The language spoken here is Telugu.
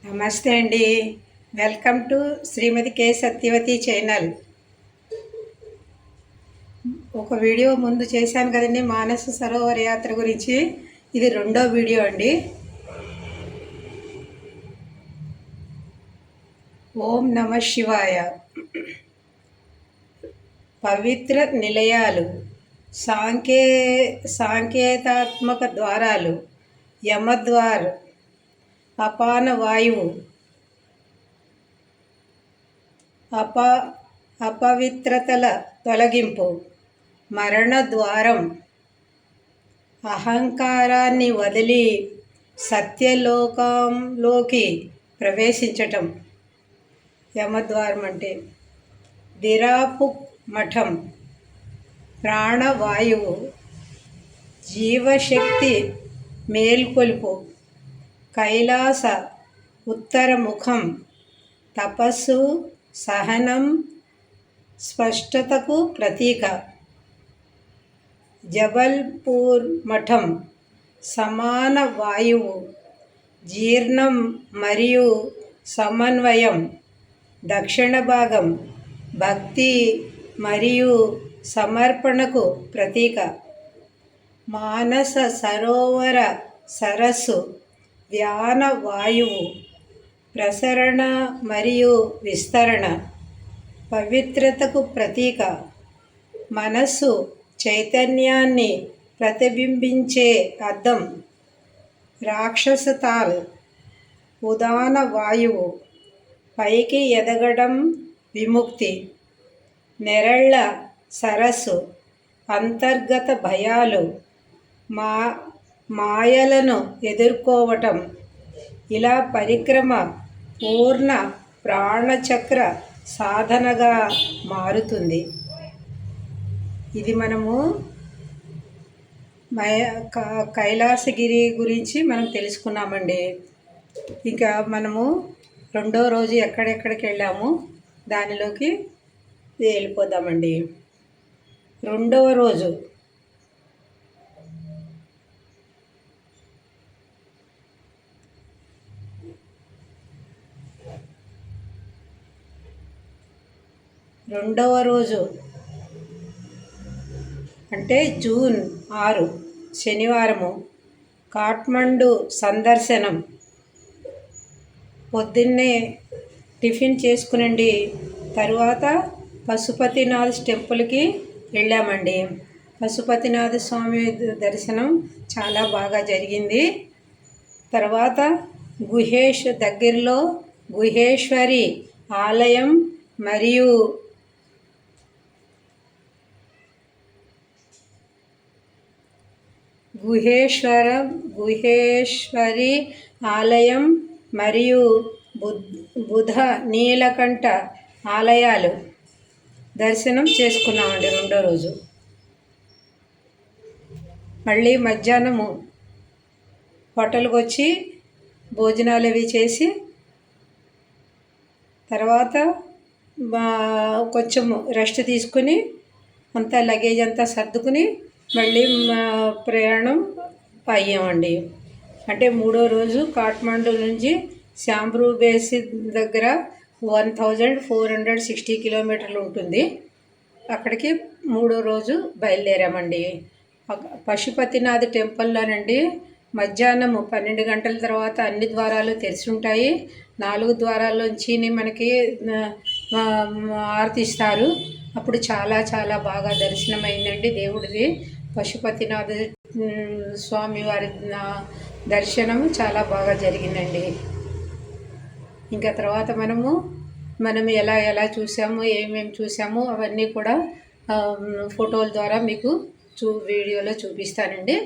నమస్తే అండి. Welcome to Shrimati K Satyavathi channel. ఒక వీడియో ముందు చేశాను కదండి, మానస సరోవర యాత్ర గురించి. ఇది రెండో వీడియో అండి. ఓం నమ శివాయ. పవిత్ర నిలయాలు, సాంకేతాత్మక ద్వారాలు, యమద్వార్, అపాన వాయువు, అపవిత్రతల తొలగింపు, మరణ ద్వారం, అహంకారాన్ని వదిలి సత్యలోకంలోకి ప్రవేశించటం. యమద్వారం అంటే దిరాపు మఠం, ప్రాణవాయువు, జీవశక్తి మేల్కొలుపు, కైలాస ఉత్తరముఖం, తపస్సు, సహనం, స్పష్టతకు ప్రతీక. జబల్పూర్ మఠం, సమాన వాయువు, జీర్ణం మరియు సమన్వయం. దక్షిణ భాగం, భక్తి మరియు సమర్పణకు ప్రతీక. మానస సరోవర సరస్సు, ధ్యాన వాయువు, ప్రసరణ మరియు విస్తరణ, పవిత్రతకు ప్రతీక. మనస్సు చైతన్యాన్ని ప్రతిబింబించే అద్దం. రాక్షసతాల్, ఉదాన వాయువు, పైకి ఎదగడం, విముక్తి. నెరళ్ళ సరస్సు, అంతర్గత భయాలు, మాయలను ఎదుర్కోవటం. ఇలా పరిక్రమ పూర్ణ ప్రాణచక్ర సాధనగా మారుతుంది. ఇది మనము కైలాసగిరి గురించి మనం తెలుసుకున్నామండి. ఇంకా మనము రెండో రోజు ఎక్కడెక్కడికి వెళ్ళాము దానిలోకి వెళ్ళిపోదామండి. రెండవ రోజు అంటే జూన్ 6 శనివారము, కాఠ్మండు సందర్శనం. పొద్దున్నే టిఫిన్ చేసుకునండి, తర్వాత పశుపతినాథ్ టెంపుల్కి వెళ్ళామండి. పశుపతినాథ స్వామి దర్శనం చాలా బాగా జరిగింది. తర్వాత దగ్గరలో గుహేశ్వరి ఆలయం మరియు గుహేశ్వరి ఆలయం మరియు బుధ నీలకంఠ ఆలయాలు దర్శనం చేసుకున్నామండి రెండో రోజు. మళ్ళీ మధ్యాహ్నము హోటల్కి వచ్చి భోజనాలు అవి చేసి తర్వాత కొంచెం రెస్ట్ తీసుకుని అంతా లగేజ్ అంతా సర్దుకుని మళ్ళీ ప్రయాణం అయ్యామండి. అంటే మూడో రోజు కాఠ్మండు నుంచి శాంబ్రూ బేస్ దగ్గర 1460 కిలోమీటర్లు ఉంటుంది. అక్కడికి మూడో రోజు బయలుదేరామండి. పశుపతినాథ్ టెంపుల్లోనండి మధ్యాహ్నం 12 గంటల తర్వాత అన్ని ద్వారాలు తెరిచి ఉంటాయి. 4 ద్వారాల్లోంచి మనకి ఆరతిస్తారు. అప్పుడు చాలా చాలా బాగా దర్శనం అయిందండి దేవుడిది. పశుపతినాథ స్వామి వారి దర్శనం చాలా బాగా జరిగిందండి. ఇంకా తర్వాత మనం ఎలా చూసాము, ఏమేమి చూసాము అవన్నీ కూడా ఫోటోల ద్వారా మీకు వీడియోలో చూపిస్తానండి.